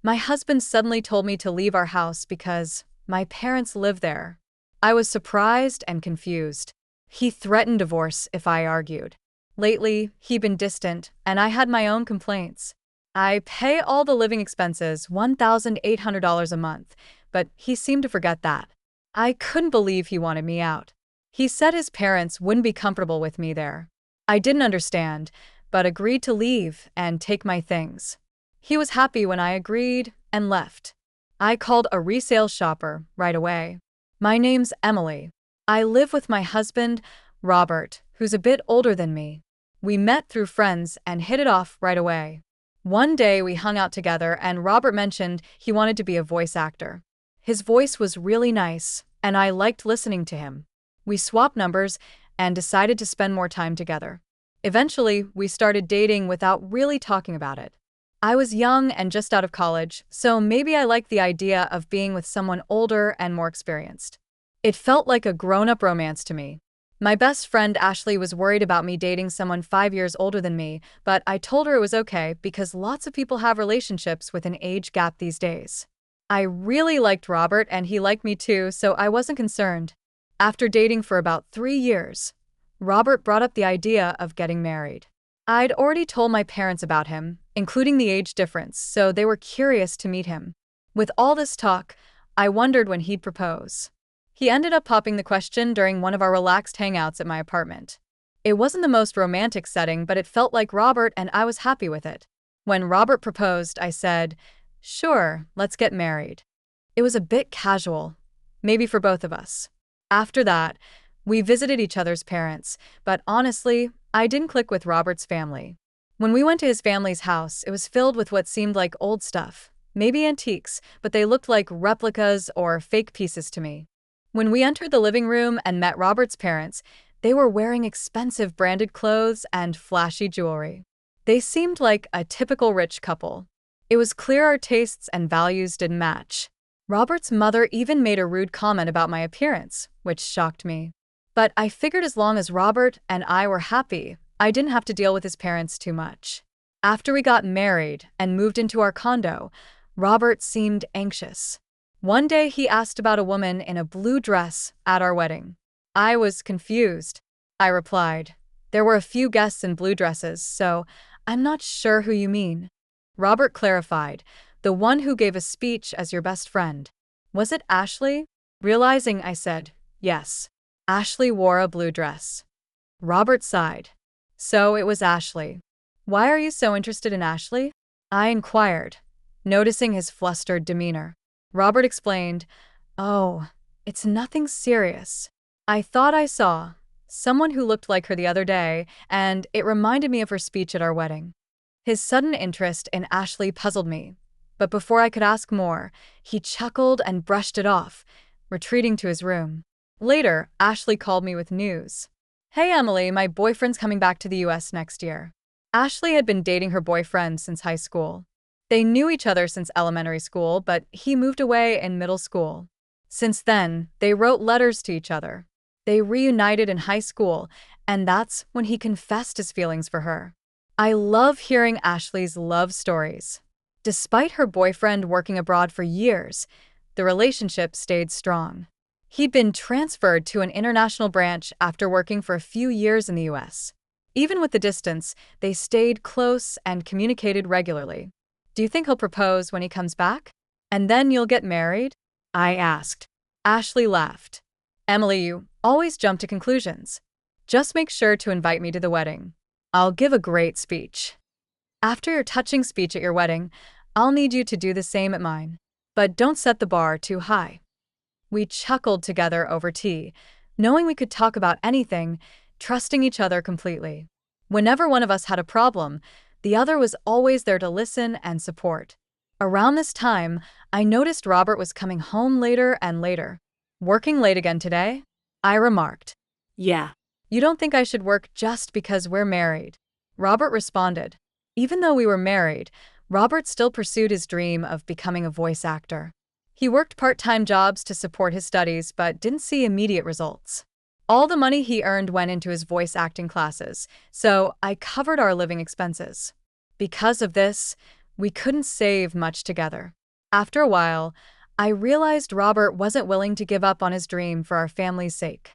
My husband suddenly told me to leave our house because my parents live there. I was surprised and confused. He threatened divorce if I argued. Lately, he'd been distant, and I had my own complaints. I pay all the living expenses, $1,800 a month, but he seemed to forget that. I couldn't believe he wanted me out. He said his parents wouldn't be comfortable with me there. I didn't understand, but agreed to leave and take my things. He was happy when I agreed and left. I called a resale shopper right away. My name's Emily. I live with my husband, Robert, who's a bit older than me. We met through friends and hit it off right away. One day we hung out together and Robert mentioned he wanted to be a voice actor. His voice was really nice, and I liked listening to him. We swapped numbers and decided to spend more time together. Eventually, we started dating without really talking about it. I was young and just out of college, so maybe I liked the idea of being with someone older and more experienced. It felt like a grown-up romance to me. My best friend Ashley was worried about me dating someone 5 years older than me, but I told her it was okay because lots of people have relationships with an age gap these days. I really liked Robert and he liked me too, so I wasn't concerned. After dating for about 3 years, Robert brought up the idea of getting married. I'd already told my parents about him, including the age difference, so they were curious to meet him. With all this talk, I wondered when he'd propose. He ended up popping the question during one of our relaxed hangouts at my apartment. It wasn't the most romantic setting, but it felt like Robert and I was happy with it. When Robert proposed, I said, "Sure, let's get married." It was a bit casual, maybe for both of us. After that, we visited each other's parents, but honestly, I didn't click with Robert's family. When we went to his family's house, it was filled with what seemed like old stuff, maybe antiques, but they looked like replicas or fake pieces to me. When we entered the living room and met Robert's parents, they were wearing expensive branded clothes and flashy jewelry. They seemed like a typical rich couple. It was clear our tastes and values didn't match. Robert's mother even made a rude comment about my appearance, which shocked me. But I figured as long as Robert and I were happy, I didn't have to deal with his parents too much. After we got married and moved into our condo, Robert seemed anxious. One day he asked about a woman in a blue dress at our wedding. I was confused. I replied, "There were a few guests in blue dresses, so I'm not sure who you mean." Robert clarified, "The one who gave a speech as your best friend. Was it Ashley?" Realizing I said, "Yes. Ashley wore a blue dress." Robert sighed. "So it was Ashley. Why are you so interested in Ashley?" I inquired, noticing his flustered demeanor. Robert explained, "Oh, it's nothing serious. I thought I saw someone who looked like her the other day, and it reminded me of her speech at our wedding." His sudden interest in Ashley puzzled me, but before I could ask more, he chuckled and brushed it off, retreating to his room. Later, Ashley called me with news. "Hey Emily, my boyfriend's coming back to the US next year." Ashley had been dating her boyfriend since high school. They knew each other since elementary school, but he moved away in middle school. Since then, they wrote letters to each other. They reunited in high school, and that's when he confessed his feelings for her. I love hearing Ashley's love stories. Despite her boyfriend working abroad for years, the relationship stayed strong. He'd been transferred to an international branch after working for a few years in the US. Even with the distance, they stayed close and communicated regularly. "Do you think he'll propose when he comes back? And then you'll get married?" I asked. Ashley laughed. "Emily, you always jump to conclusions. Just make sure to invite me to the wedding. I'll give a great speech. After your touching speech at your wedding, I'll need you to do the same at mine. But don't set the bar too high." We chuckled together over tea, knowing we could talk about anything, trusting each other completely. Whenever one of us had a problem, the other was always there to listen and support. Around this time, I noticed Robert was coming home later and later. "Working late again today?" I remarked. Yeah. "You don't think I should work just because we're married?" Robert responded. Even though we were married, Robert still pursued his dream of becoming a voice actor. He worked part-time jobs to support his studies but didn't see immediate results. All the money he earned went into his voice acting classes, so I covered our living expenses. Because of this, We couldn't save much together. After a while, I realized Robert wasn't willing to give up on his dream for our family's sake.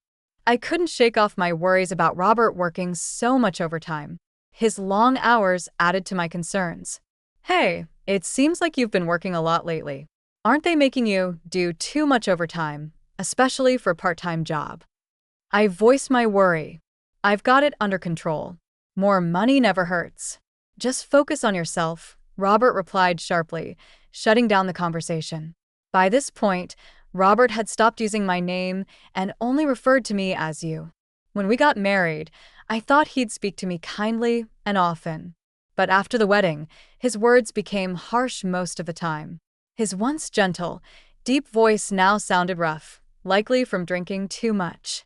I couldn't shake off my worries about Robert working so much overtime. His long hours added to my concerns. Hey, it seems like you've been working a lot lately. Aren't they making you do too much overtime, especially for a part-time job? I voiced my worry. I've got it under control. More money never hurts. Just focus on yourself, Robert replied sharply, shutting down the conversation. By this point, Robert had stopped using my name and only referred to me as you. When we got married, I thought he'd speak to me kindly and often. But after the wedding, his words became harsh most of the time. His once gentle, deep voice now sounded rough, likely from drinking too much.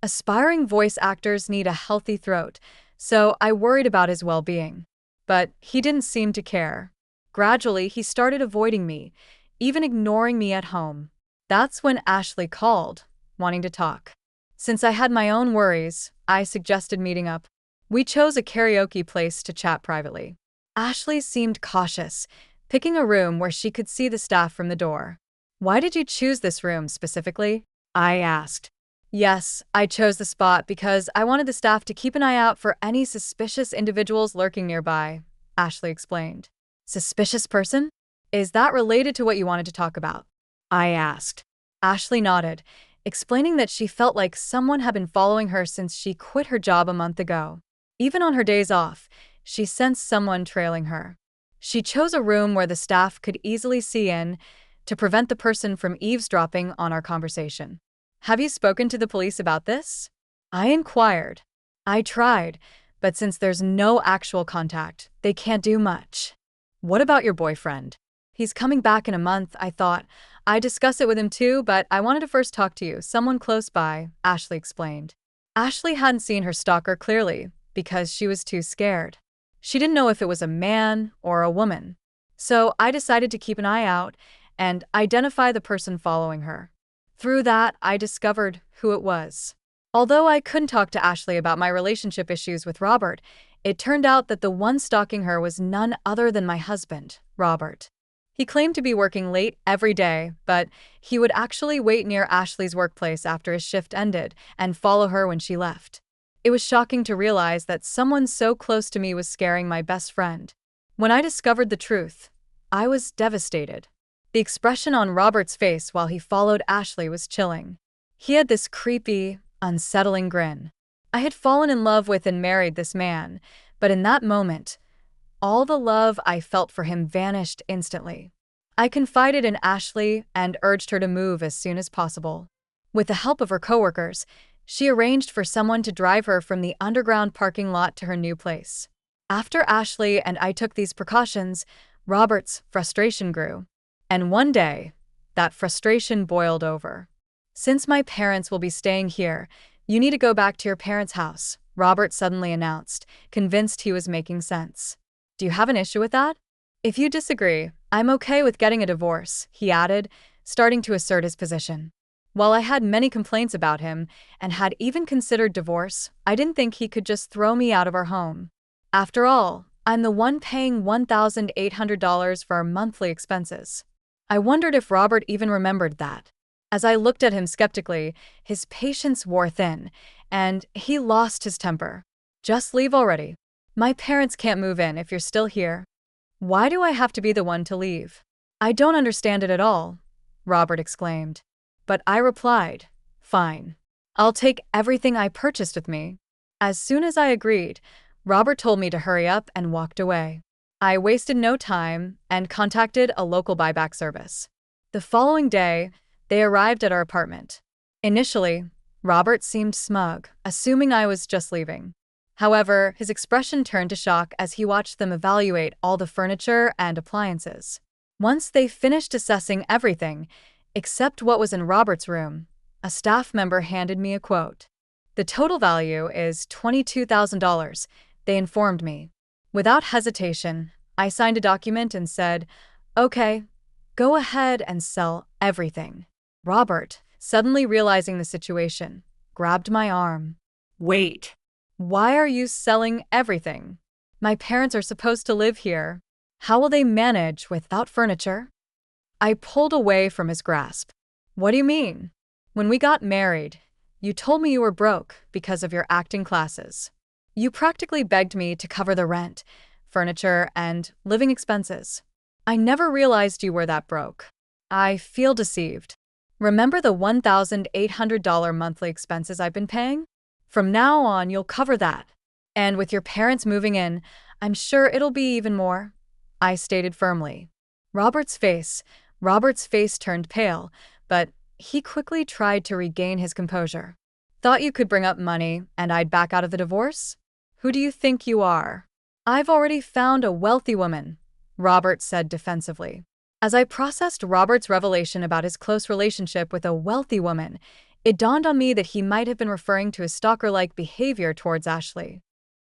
Aspiring voice actors need a healthy throat, so I worried about his well-being. But he didn't seem to care. Gradually, he started avoiding me, even ignoring me at home. That's when Ashley called, wanting to talk. Since I had my own worries, I suggested meeting up. We chose a karaoke place to chat privately. Ashley seemed cautious, picking a room where she could see the staff from the door. Why did you choose this room specifically? I asked. Yes, I chose the spot because I wanted the staff to keep an eye out for any suspicious individuals lurking nearby, Ashley explained. Suspicious person? Is that related to what you wanted to talk about? I asked. Ashley nodded, explaining that she felt like someone had been following her since she quit her job a month ago. Even on her days off, she sensed someone trailing her. She chose a room where the staff could easily see in to prevent the person from eavesdropping on our conversation. Have you spoken to the police about this? I inquired. I tried, but since there's no actual contact, they can't do much. What about your boyfriend? He's coming back in a month, I thought. I'd discuss it with him too, but I wanted to first talk to you, someone close by, Ashley explained. Ashley hadn't seen her stalker clearly because she was too scared. She didn't know if it was a man or a woman. So I decided to keep an eye out and identify the person following her. Through that, I discovered who it was. Although I couldn't talk to Ashley about my relationship issues with Robert, it turned out that the one stalking her was none other than my husband, Robert. He claimed to be working late every day, but he would actually wait near Ashley's workplace after his shift ended and follow her when she left. It was shocking to realize that someone so close to me was scaring my best friend. When I discovered the truth, I was devastated. The expression on Robert's face while he followed Ashley was chilling. He had this creepy, unsettling grin. I had fallen in love with and married this man, but in that moment, all the love I felt for him vanished instantly. I confided in Ashley and urged her to move as soon as possible. With the help of her coworkers, she arranged for someone to drive her from the underground parking lot to her new place. After Ashley and I took these precautions, Robert's frustration grew. And one day, that frustration boiled over. Since my parents will be staying here, you need to go back to your parents' house, Robert suddenly announced, convinced he was making sense. Do you have an issue with that? If you disagree, I'm okay with getting a divorce, he added, starting to assert his position. While I had many complaints about him and had even considered divorce, I didn't think he could just throw me out of our home. After all, I'm the one paying $1,800 for our monthly expenses. I wondered if Robert even remembered that. As I looked at him skeptically, his patience wore thin, and he lost his temper. Just leave already. My parents can't move in if you're still here. Why do I have to be the one to leave? I don't understand it at all, Robert exclaimed. But I replied, fine. I'll take everything I purchased with me. As soon as I agreed, Robert told me to hurry up and walked away. I wasted no time and contacted a local buyback service. The following day, they arrived at our apartment. Initially, Robert seemed smug, assuming I was just leaving. However, his expression turned to shock as he watched them evaluate all the furniture and appliances. Once they finished assessing everything, except what was in Robert's room, a staff member handed me a quote. The total value is $22,000, they informed me. Without hesitation, I signed a document and said, okay, go ahead and sell everything. Robert, suddenly realizing the situation, grabbed my arm. Wait. Why are you selling everything? My parents are supposed to live here. How will they manage without furniture? I pulled away from his grasp. What do you mean? When we got married, you told me you were broke because of your acting classes. You practically begged me to cover the rent, furniture, and living expenses. I never realized you were that broke. I feel deceived. Remember the $1,800 monthly expenses I've been paying? From now on, you'll cover that. And with your parents moving in, I'm sure it'll be even more, I stated firmly. Robert's face turned pale, but he quickly tried to regain his composure. Thought you could bring up money and I'd back out of the divorce? Who do you think you are? I've already found a wealthy woman, Robert said defensively. As I processed Robert's revelation about his close relationship with a wealthy woman, it dawned on me that he might have been referring to his stalker-like behavior towards Ashley.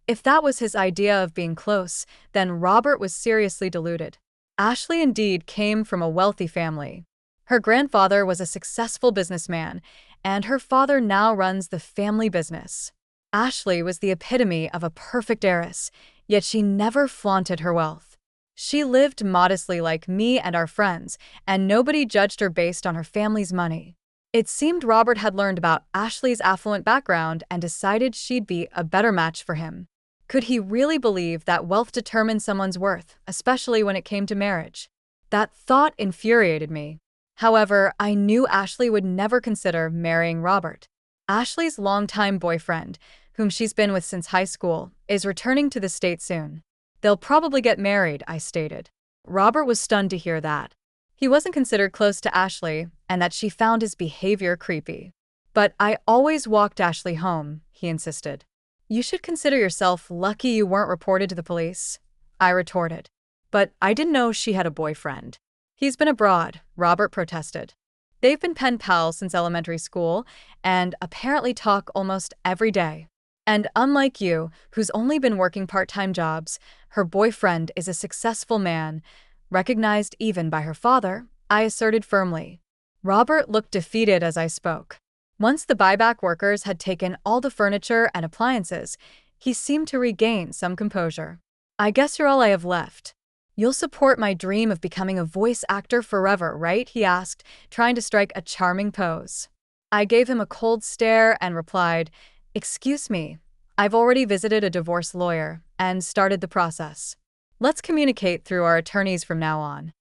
If that was his idea of being close, then Robert was seriously deluded. Ashley indeed came from a wealthy family. Her grandfather was a successful businessman, and her father now runs the family business. Ashley was the epitome of a perfect heiress, yet she never flaunted her wealth. She lived modestly like me and our friends, and nobody judged her based on her family's money. It seemed Robert had learned about Ashley's affluent background and decided she'd be a better match for him. Could he really believe that wealth determined someone's worth, especially when it came to marriage? That thought infuriated me. However, I knew Ashley would never consider marrying Robert. Ashley's longtime boyfriend, whom she's been with since high school, is returning to the States soon. They'll probably get married, I stated. Robert was stunned to hear that. He wasn't considered close to Ashley, and that she found his behavior creepy. But I always walked Ashley home, he insisted. You should consider yourself lucky you weren't reported to the police, I retorted. But I didn't know she had a boyfriend. He's been abroad, Robert protested. They've been pen pals since elementary school, and apparently talk almost every day. And unlike you, who's only been working part-time jobs, her boyfriend is a successful man, recognized even by her father, I asserted firmly. Robert looked defeated as I spoke. Once the buyback workers had taken all the furniture and appliances, he seemed to regain some composure. I guess you're all I have left. You'll support my dream of becoming a voice actor forever, right? He asked, trying to strike a charming pose. I gave him a cold stare and replied, Excuse me, I've already visited a divorce lawyer and started the process. Let's communicate through our attorneys from now on.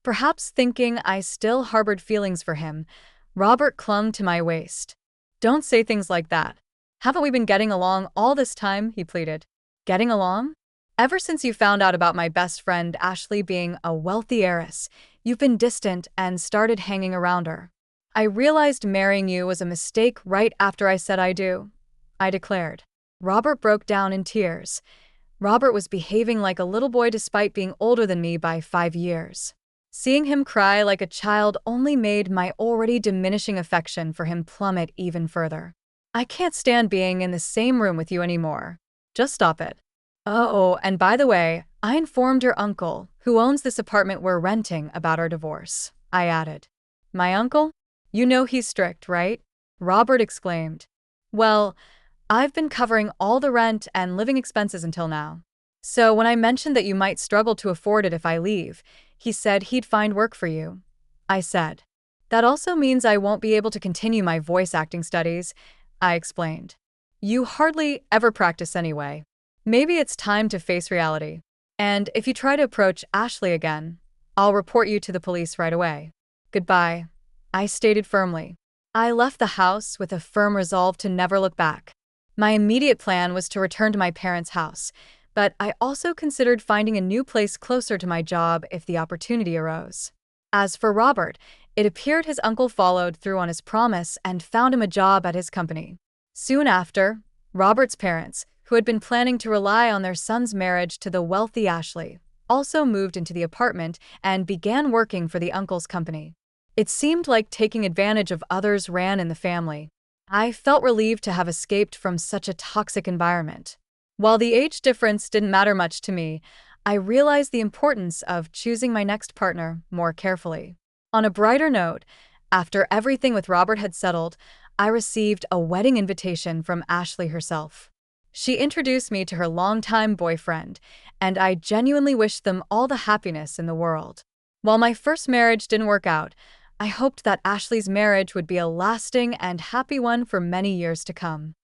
Perhaps thinking I still harbored feelings for him, Robert clung to my waist. Don't say things like that. Haven't we been getting along all this time? He pleaded. Getting along? Ever since you found out about my best friend Ashley being a wealthy heiress, you've been distant and started hanging around her. I realized marrying you was a mistake right after I said I do, I declared. Robert broke down in tears. Robert was behaving like a little boy despite being older than me by 5 years. Seeing him cry like a child only made my already diminishing affection for him plummet even further. I can't stand being in the same room with you anymore. Just stop it. Oh, and by the way, I informed your uncle, who owns this apartment we're renting, about our divorce, I added. My uncle? You know he's strict, right? Robert exclaimed. Well, I've been covering all the rent and living expenses until now. So when I mentioned that you might struggle to afford it if I leave, he said he'd find work for you. I said. That also means I won't be able to continue my voice acting studies, I explained. You hardly ever practice anyway. Maybe it's time to face reality. And if you try to approach Ashley again, I'll report you to the police right away. Goodbye, I stated firmly. I left the house with a firm resolve to never look back. My immediate plan was to return to my parents' house, but I also considered finding a new place closer to my job if the opportunity arose. As for Robert, it appeared his uncle followed through on his promise and found him a job at his company. Soon after, Robert's parents, who had been planning to rely on their son's marriage to the wealthy Ashley, also moved into the apartment and began working for the uncle's company. It seemed like taking advantage of others ran in the family. I felt relieved to have escaped from such a toxic environment. While the age difference didn't matter much to me, I realized the importance of choosing my next partner more carefully. On a brighter note, after everything with Robert had settled, I received a wedding invitation from Ashley herself. She introduced me to her longtime boyfriend, and I genuinely wished them all the happiness in the world. While my first marriage didn't work out, I hoped that Ashley's marriage would be a lasting and happy one for many years to come.